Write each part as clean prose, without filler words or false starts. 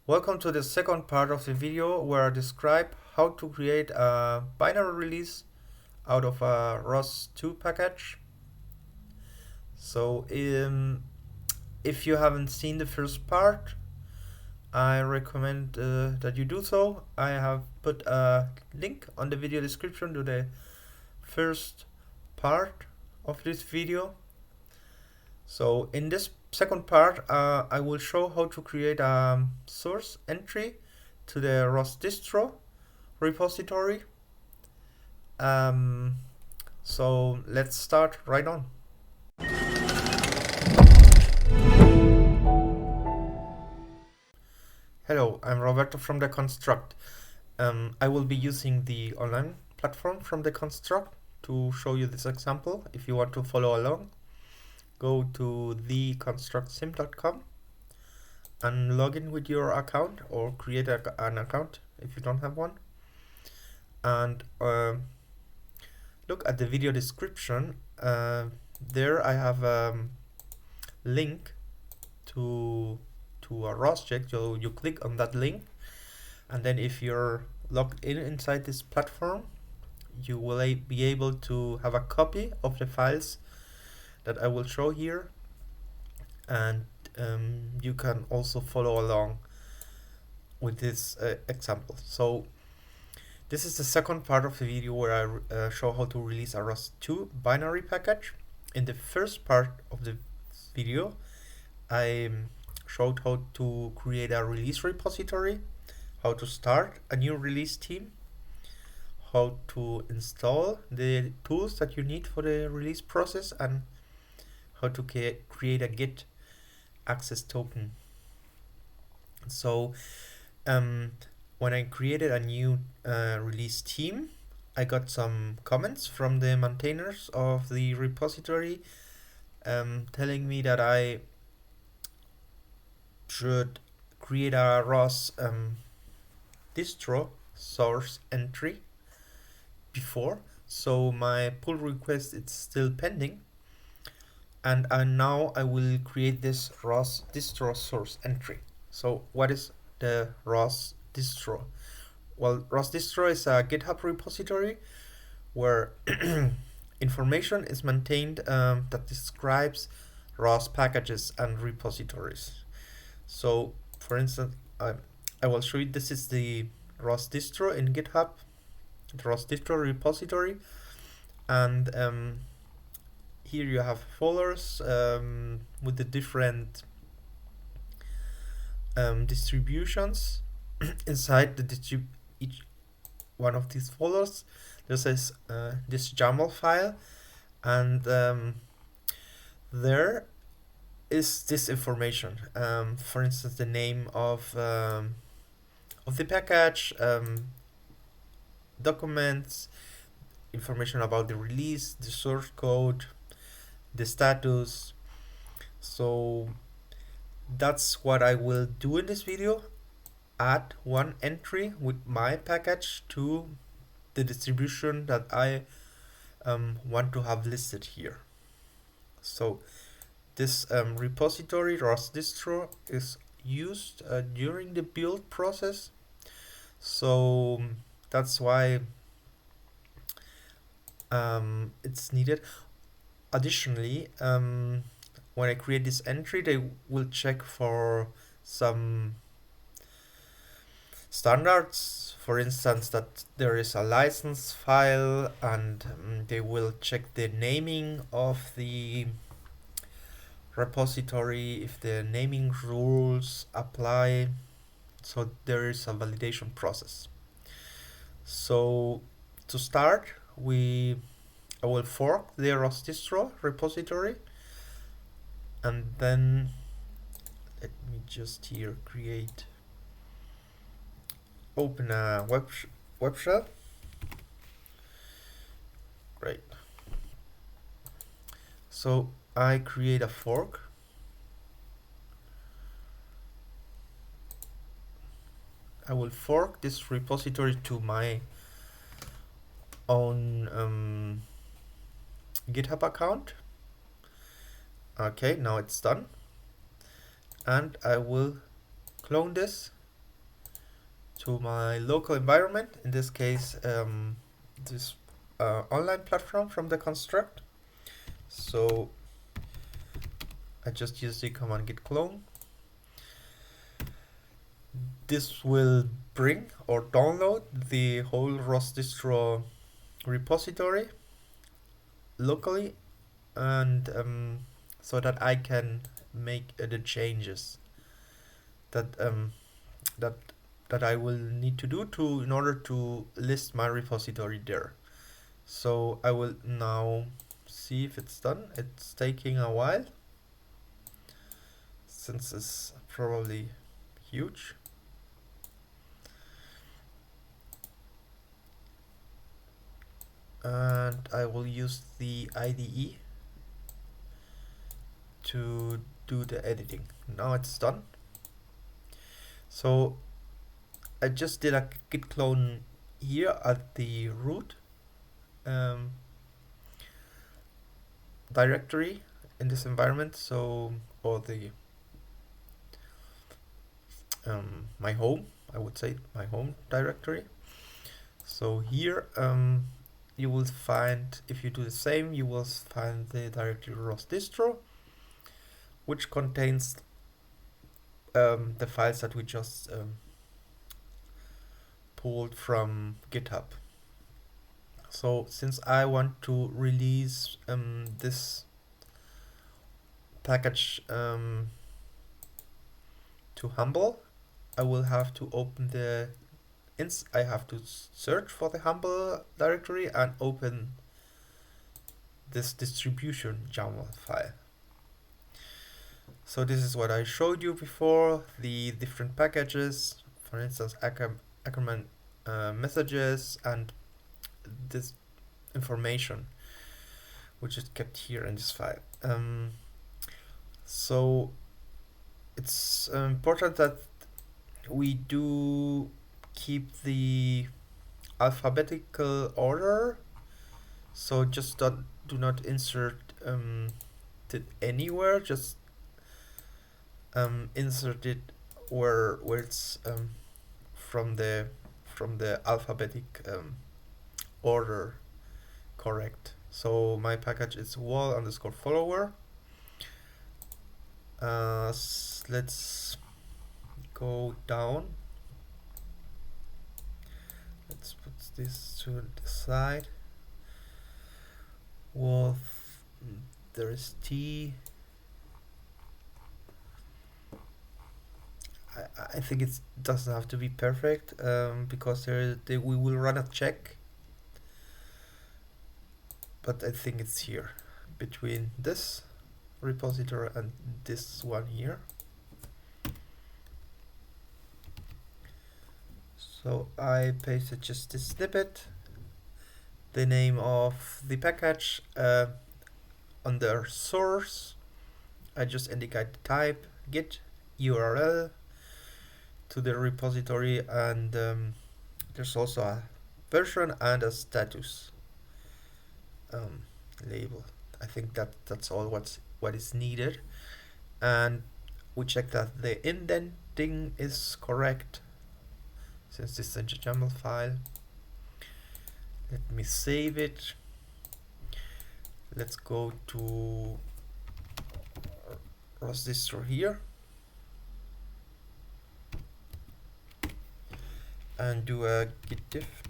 Welcome to the second part of the video where I describe how to create a binary release out of a ROS2 package. So if you haven't seen the first part, I recommend that you do so. I have put a link on the video description to the first part of this video. So in this second part, I will show how to create a source entry to the rosdistro repository. So let's start right on. Hello, I'm Roberto from the Construct. I will be using the online platform from the Construct to show you this example. If you want to follow along, go to theconstructsim.com and log in with your account or create an account if you don't have one. And look at the video description. There I have a link to a ROS check. So you click on that link, and then if you're logged in inside this platform, you will be able to have a copy of the files that I will show here, and you can also follow along with this example. So this is the second part of the video where I show how to release a ROS2 binary package. In the first part of the video, I showed how to create a release repository, how to start a new release team, how to install the tools that you need for the release process, and how to create a Git access token. So when I created a new release team, I got some comments from the maintainers of the repository telling me that I should create a ROS distro source entry before. So my pull request is still pending, and now I will create this ROS distro source entry. So what is the ROS distro? Well, rosdistro is a GitHub repository where information is maintained that describes ROS packages and repositories. So, for instance, I will show you, this is the ROS distro in GitHub, the ROS distro repository, and here you have folders with the different distributions. Inside each one of these folders, there's this YAML file, and there is this information. For instance, the name of the package, documents, information about the release, the source code, the status. So that's what I will do in this video. Add one entry with my package to the distribution that I want to have listed here. So this repository rosdistro is used during the build process, so that's why it's needed. Additionally, when I create this entry, they will check for some standards, for instance, that there is a license file, and they will check the naming of the repository, if the naming rules apply. So there is a validation process. So to start, I will fork the rosdistro repository, and then let me just here open a web shell. Great. So I create a fork. I will fork this repository to my own GitHub account. Okay, now it's done. And I will clone this to my local environment, in this case this online platform from the construct. So I just use the command git clone. This will bring or download the whole rosdistro repository locally, and so that I can make the changes that that that I will need to do to in order to list my repository there. So I will now see if it's done. It's taking a while since it's probably huge. And I will use the IDE to do the editing. Now it's done. So I just did a git clone here at the root directory in this environment. So, or the my home, I would say my home directory. So here you will find, if you do the same, you will find the directory rosdistro, which contains the files that we just pulled from GitHub. So since I want to release this package to Humble, I will have to open the I have to search for the Humble directory and open this distribution YAML file. So this is what I showed you before, the different packages, for instance Ackerman messages, and this information which is kept here in this file. So it's important that we do keep the alphabetical order, so just do not insert it anywhere, just insert it where it's from the alphabetic order correct. So my package is wall_follower. Let's go down. Let's put this to the side. Wall, there is T. I think it doesn't have to be perfect because we will run a check, but I think it's here between this repository and this one here. So I pasted just this snippet, the name of the package under source. I just indicate the type, git URL to the repository, and there's also a version and a status label. I think that's all what is needed, and we check that the indenting is correct since this is a YAML file. Let me save it. Let's go to rosdistro here and do a git diff.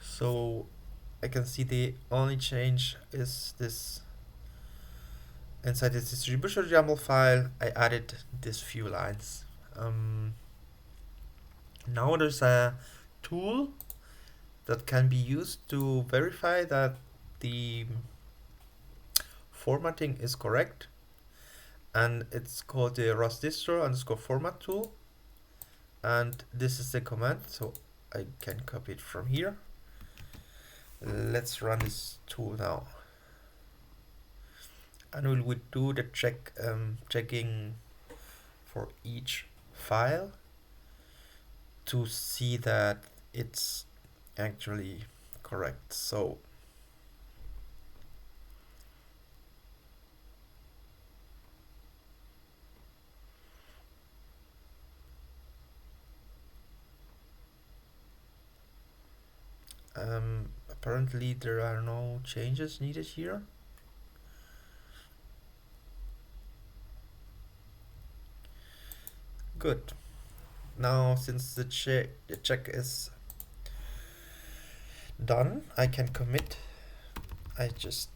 So I can see the only change is this. Inside this distribution YAML file, I added these few lines. Now there's a tool that can be used to verify that the formatting is correct, and it's called the rosdistro_format tool, and this is the command, so I can copy it from here. Let's run this tool now, and we will do the checking for each file to see that it's actually correct. So Apparently there are no changes needed here. Good. Now, since the check is done, I can commit. I just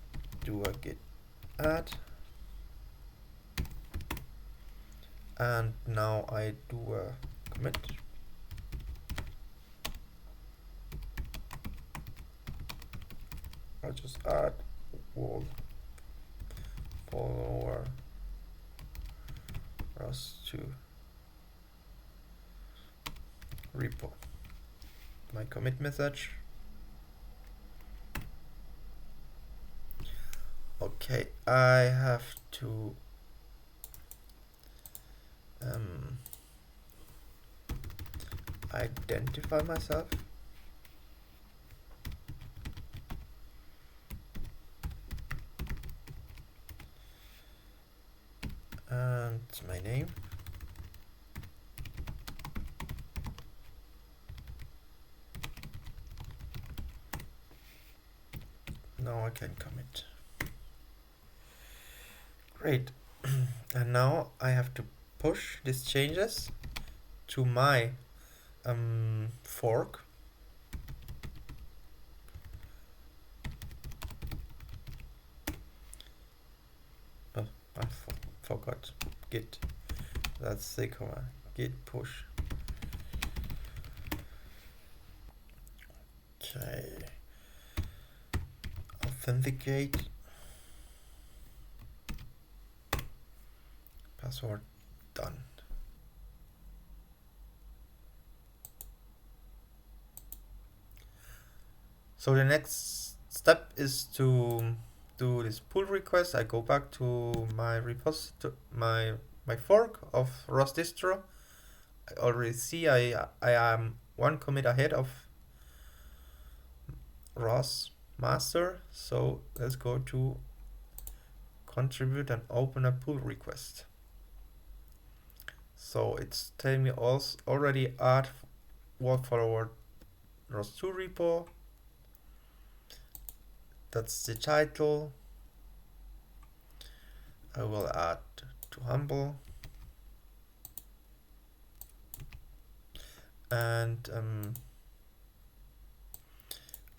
do a git add, and now I do a commit. I'll just add wall follower ROS2 repo. My commit message. Okay, I have to identify myself. And my name. Now I can commit. Great. And now I have to push these changes to my fork. Oh, I forgot git. That's the command. Git push. Okay. Authenticate. Password done. So the next step is to do this pull request. I go back to my repository, my fork of rosdistro. I already see I am one commit ahead of ROS master. So let's go to contribute and open a pull request. So it's telling me also already add wall forward ROS2 repo. That's the title. I will add to humble. And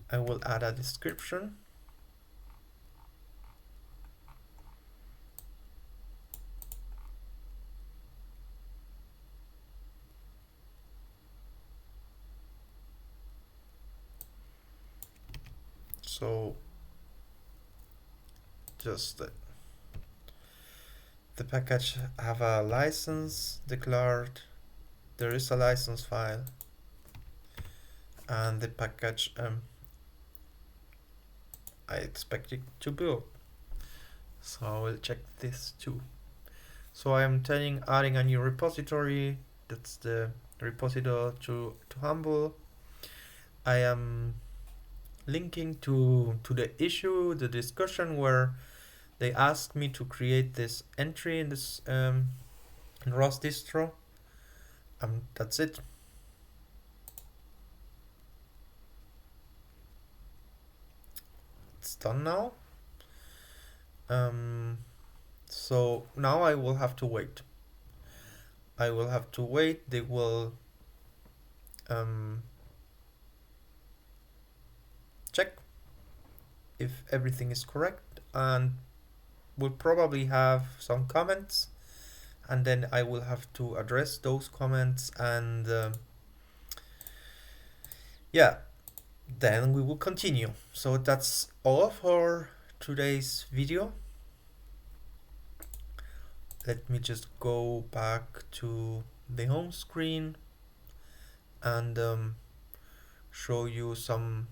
I will add a description. So just the package have a license declared. There is a license file, and the package I expect it to build. So I will check this too. So I am adding a new repository. That's the repository to Humble. I am linking to the issue, the discussion where they asked me to create this entry in this ROS distro. That's it. It's done now. So now I will have to wait. They will check if everything is correct, and will probably have some comments, and then I will have to address those comments, and yeah, then we will continue. So that's all for today's video. Let me just go back to the home screen and show you some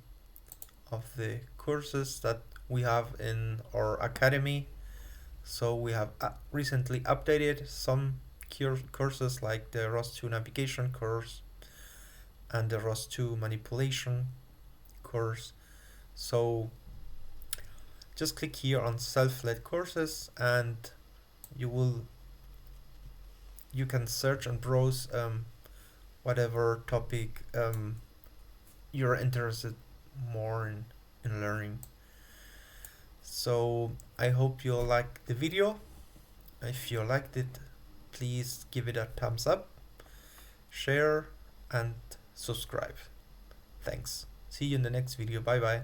of the courses that we have in our academy. So we have recently updated some courses like the ROS2 navigation course and the ROS2 manipulation course. So just click here on self-led courses, and you can search and browse whatever topic you're interested more in learning. So I hope you like the video. If you liked it, please give it a thumbs up, share, and subscribe. Thanks. See you in the next video. Bye bye.